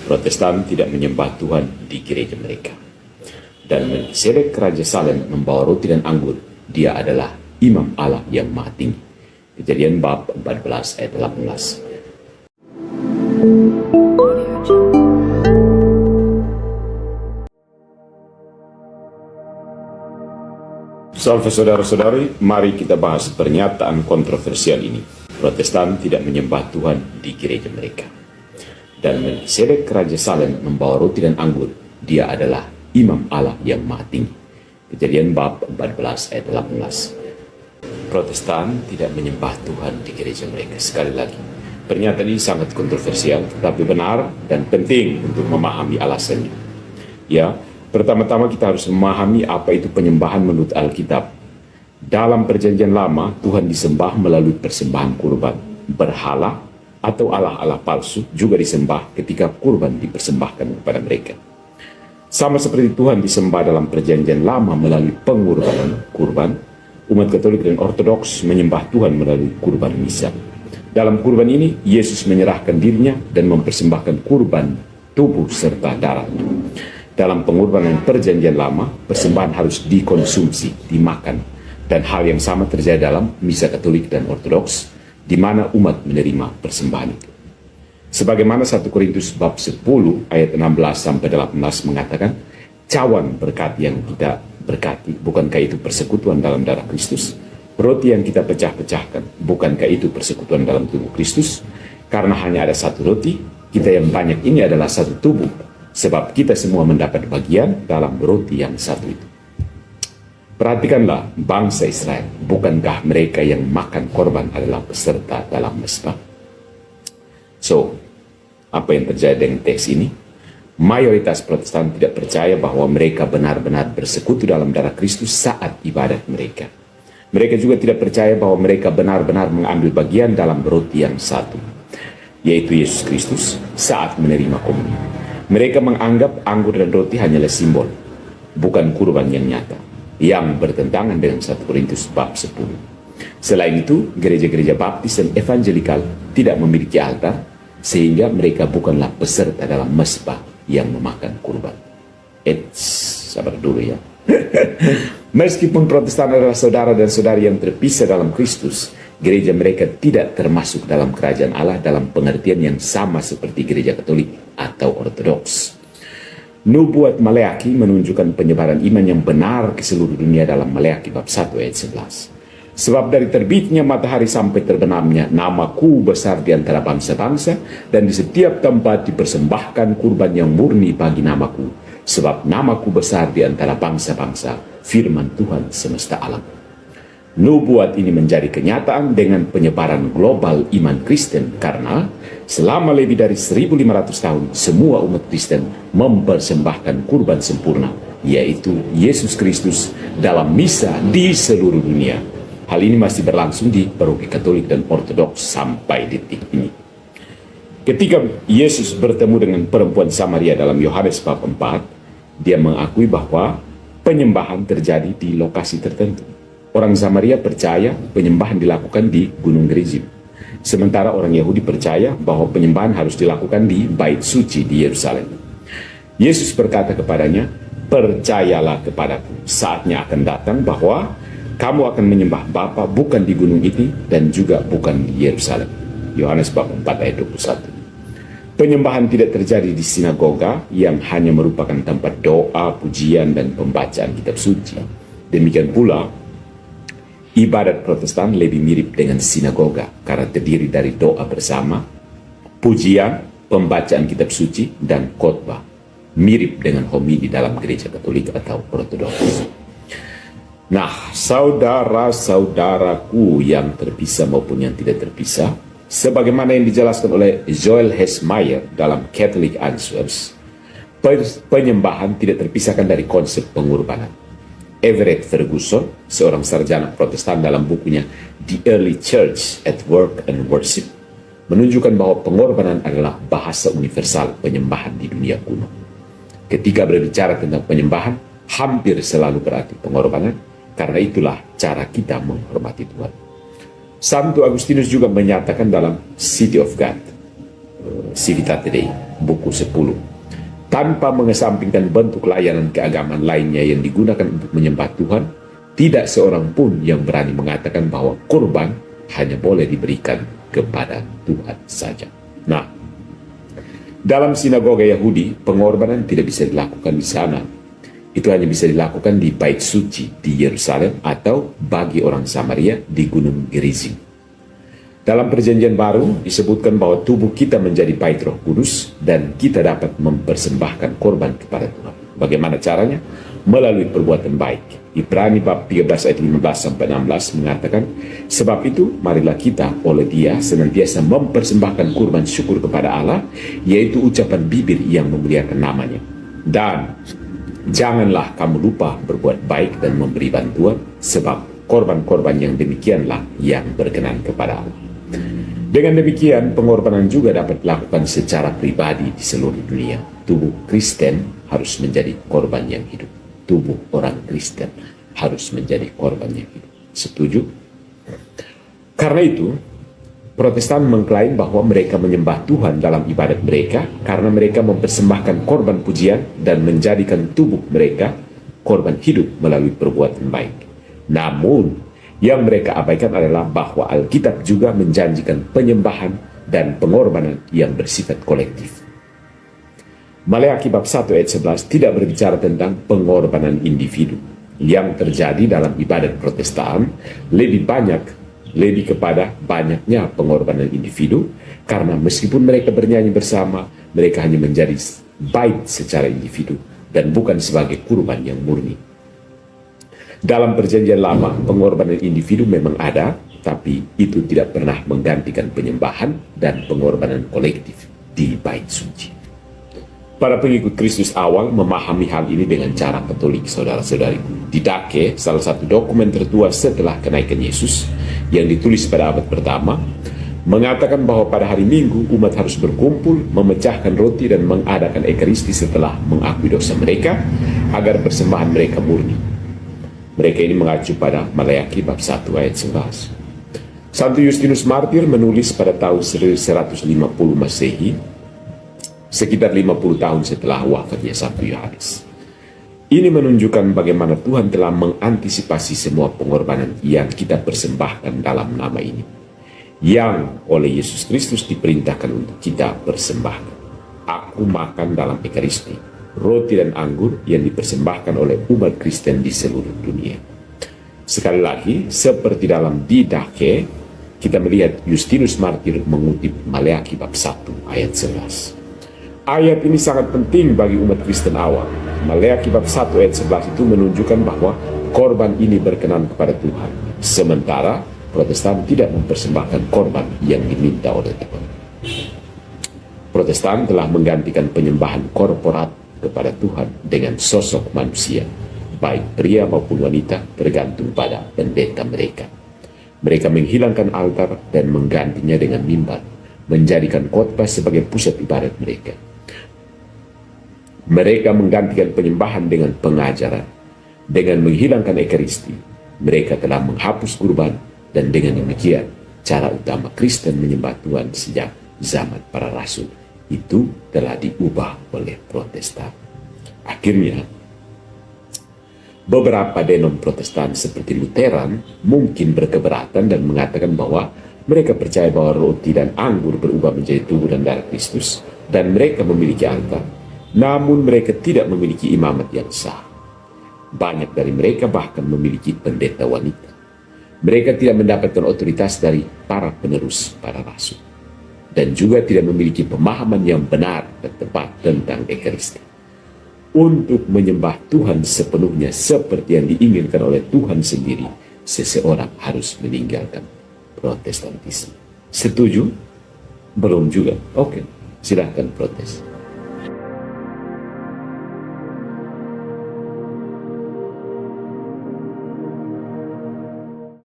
Protestan tidak menyembah Tuhan di gereja mereka. Dan Melkisedek Raja Salem membawa roti dan anggur. Dia adalah Imam Allah yang Maha Tinggi. Kejadian bab 14 ayat 18. Salve saudara-saudari, mari kita bahas pernyataan kontroversial ini. Protestan tidak menyembah Tuhan di gereja mereka. Dan Melkisedek Raja Salem membawa roti dan anggur. Dia adalah Imam Allah yang Maha Tinggi. Kejadian bab 14 ayat 18. Protestan tidak menyembah Tuhan di gereja mereka. Sekali lagi, pernyataan ini sangat kontroversial, tetapi benar dan penting untuk memahami alasannya. Ya, pertama-tama kita harus memahami apa itu penyembahan menurut Alkitab. Dalam perjanjian lama, Tuhan disembah melalui persembahan kurban. Berhala atau allah-allah palsu juga disembah ketika kurban dipersembahkan kepada mereka. Sama seperti Tuhan disembah dalam perjanjian lama melalui pengorbanan kurban, umat Katolik dan Ortodoks menyembah Tuhan melalui kurban misa. Dalam kurban ini, Yesus menyerahkan dirinya dan mempersembahkan kurban tubuh serta darah. Dalam pengorbanan perjanjian lama, persembahan harus dikonsumsi, dimakan. Dan hal yang sama terjadi dalam misa Katolik dan Ortodoks, di mana umat menerima persembahan itu. Sebagaimana 1 Korintus bab 10 ayat 16-18 mengatakan, cawan berkat yang kita berkati, bukankah itu persekutuan dalam darah Kristus? Roti yang kita pecah-pecahkan, bukankah itu persekutuan dalam tubuh Kristus? Karena hanya ada satu roti, kita yang banyak ini adalah satu tubuh, sebab kita semua mendapat bagian dalam roti yang satu itu. Perhatikanlah bangsa Israel, bukankah mereka yang makan korban adalah peserta dalam mezbah? So, apa yang terjadi dengan teks ini? Mayoritas Protestan tidak percaya bahwa mereka benar-benar bersekutu dalam darah Kristus saat ibadat mereka. Mereka juga tidak percaya bahwa mereka benar-benar mengambil bagian dalam roti yang satu, yaitu Yesus Kristus saat menerima komunion. Mereka menganggap anggur dan roti hanyalah simbol, bukan kurban yang nyata, yang bertentangan dengan 1 Korintus bab 10. Selain itu, gereja-gereja baptis dan evangelikal tidak memiliki altar, sehingga mereka bukanlah peserta dalam mezbah yang memakan kurban. Sabar dulu ya. Meskipun Protestan adalah saudara dan saudari yang terpisah dalam Kristus, gereja mereka tidak termasuk dalam kerajaan Allah dalam pengertian yang sama seperti gereja Katolik atau Ortodoks. Nubuat Maleaki menunjukkan penyebaran iman yang benar ke seluruh dunia dalam Maleaki bab 1 ayat 11. Sebab dari terbitnya matahari sampai terbenamnya, namaku besar di antara bangsa-bangsa, dan di setiap tempat dipersembahkan kurban yang murni bagi namaku. Sebab namaku besar di antara bangsa-bangsa, firman Tuhan semesta alam. Nubuat ini menjadi kenyataan dengan penyebaran global iman Kristen, karena selama lebih dari 1500 tahun, semua umat Kristen mempersembahkan kurban sempurna, yaitu Yesus Kristus dalam misa di seluruh dunia. Hal ini masih berlangsung di paroki Katolik dan Ortodoks sampai detik ini. Ketika Yesus bertemu dengan perempuan Samaria dalam Yohanes bab 4, dia mengakui bahwa penyembahan terjadi di lokasi tertentu. Orang Samaria percaya penyembahan dilakukan di Gunung Gerizim, sementara orang Yahudi percaya bahwa penyembahan harus dilakukan di Bait Suci di Yerusalem. Yesus berkata kepadanya, "Percayalah kepadaku, saatnya akan datang bahwa kamu akan menyembah Bapa bukan di gunung ini dan juga bukan di Yerusalem." Yohanes bab 4 ayat 21. Penyembahan tidak terjadi di sinagoga yang hanya merupakan tempat doa, pujian, dan pembacaan kitab suci. Demikian pula, ibadat Protestan lebih mirip dengan sinagoga karena terdiri dari doa bersama, pujian, pembacaan kitab suci, dan khotbah. Mirip dengan homili dalam gereja Katolik atau Ortodoks. Nah, saudara-saudaraku yang terpisah maupun yang tidak terpisah, sebagaimana yang dijelaskan oleh Joel Hesmeyer dalam Catholic Answers, penyembahan tidak terpisahkan dari konsep pengorbanan. Everett Ferguson, seorang sarjana Protestan, dalam bukunya The Early Church at Work and Worship, menunjukkan bahwa pengorbanan adalah bahasa universal penyembahan di dunia kuno. Ketika berbicara tentang penyembahan, hampir selalu berarti pengorbanan. Karena itulah cara kita menghormati Tuhan. Santo Agustinus juga menyatakan dalam City of God, Civitate Dei, buku 10. Tanpa mengesampingkan bentuk layanan keagamaan lainnya yang digunakan untuk menyembah Tuhan, tidak seorang pun yang berani mengatakan bahwa kurban hanya boleh diberikan kepada Tuhan saja. Nah, dalam sinagoga Yahudi, pengorbanan tidak bisa dilakukan di sana. Itu hanya bisa dilakukan di Bait Suci di Yerusalem atau bagi orang Samaria di Gunung Gerizim. Dalam Perjanjian Baru disebutkan bahwa tubuh kita menjadi bait Roh Kudus dan kita dapat mempersembahkan korban kepada Tuhan. Bagaimana caranya? Melalui perbuatan baik. Ibrani bab 13 ayat 15-16 mengatakan, sebab itu marilah kita oleh Dia senantiasa mempersembahkan kurban syukur kepada Allah, yaitu ucapan bibir yang memuliakan namanya. Dan janganlah kamu lupa berbuat baik dan memberi bantuan, sebab korban-korban yang demikianlah yang berkenan kepada Allah. Dengan demikian, pengorbanan juga dapat dilakukan secara pribadi di seluruh dunia. Tubuh Kristen harus menjadi korban yang hidup. Tubuh orang Kristen harus menjadi korban yang hidup. Setuju? Karena itu, Protestan mengklaim bahwa mereka menyembah Tuhan dalam ibadat mereka karena mereka mempersembahkan korban pujian dan menjadikan tubuh mereka korban hidup melalui perbuatan baik. Namun, yang mereka abaikan adalah bahwa Alkitab juga menjanjikan penyembahan dan pengorbanan yang bersifat kolektif. Maleakhi bab 1 ayat 11 tidak berbicara tentang pengorbanan individu. Yang terjadi dalam ibadat Protestan lebih kepada banyaknya pengorbanan individu, karena meskipun mereka bernyanyi bersama, mereka hanya menjadi bait secara individu dan bukan sebagai kurban yang murni. Dalam Perjanjian Lama, pengorbanan individu memang ada, tapi itu tidak pernah menggantikan penyembahan dan pengorbanan kolektif di Bait Suci. Para pengikut Kristus awal memahami hal ini dengan cara Katolik, saudara-saudariku. Didache, salah satu dokumen tertua setelah kenaikan Yesus, yang ditulis pada abad pertama, mengatakan bahwa pada hari Minggu umat harus berkumpul, memecahkan roti dan mengadakan ekaristi setelah mengakui dosa mereka, agar persembahan mereka murni. Mereka ini mengacu pada Maleakhi bab 1 ayat 11. Santo Justinus Martir menulis pada tahun 1150 Masehi, sekitar 50 tahun setelah wafatnya Santo Yohanes. Ini menunjukkan bagaimana Tuhan telah mengantisipasi semua pengorbanan yang kita persembahkan dalam nama ini, yang oleh Yesus Kristus diperintahkan untuk kita persembahkan. Aku makan dalam ekaristi, roti dan anggur yang dipersembahkan oleh umat Kristen di seluruh dunia. Sekali lagi, seperti dalam Didache, kita melihat Justinus Martir mengutip Maleakhi bab 1 ayat 11. Ayat ini sangat penting bagi umat Kristen awal. Maleakhi bab 1 ayat 11 itu menunjukkan bahwa korban ini berkenan kepada Tuhan, sementara Protestan tidak mempersembahkan korban yang diminta oleh Tuhan. Protestan telah menggantikan penyembahan korporat kepada Tuhan dengan sosok manusia, baik pria maupun wanita, tergantung pada pendeta mereka. Mereka menghilangkan altar dan menggantinya dengan mimbar, menjadikan khotbah sebagai pusat ibadat mereka. Mereka menggantikan penyembahan dengan pengajaran. Dengan menghilangkan ekaristi, mereka telah menghapus kurban, dan dengan demikian, cara utama Kristen menyembah Tuhan sejak zaman para rasul itu telah diubah oleh Protestan. Akhirnya, beberapa denom Protestan seperti Lutheran mungkin berkeberatan dan mengatakan bahwa mereka percaya bahwa roti dan anggur berubah menjadi tubuh dan darah Kristus, dan mereka memiliki altar, namun mereka tidak memiliki imamat yang sah. Banyak dari mereka bahkan memiliki pendeta wanita. Mereka tidak mendapatkan otoritas dari para penerus para rasul, dan juga tidak memiliki pemahaman yang benar dan tepat tentang ekaristi. Untuk menyembah Tuhan sepenuhnya seperti yang diinginkan oleh Tuhan sendiri, seseorang harus meninggalkan Protestantisme. Setuju? Belum juga? Oke, silahkan protes.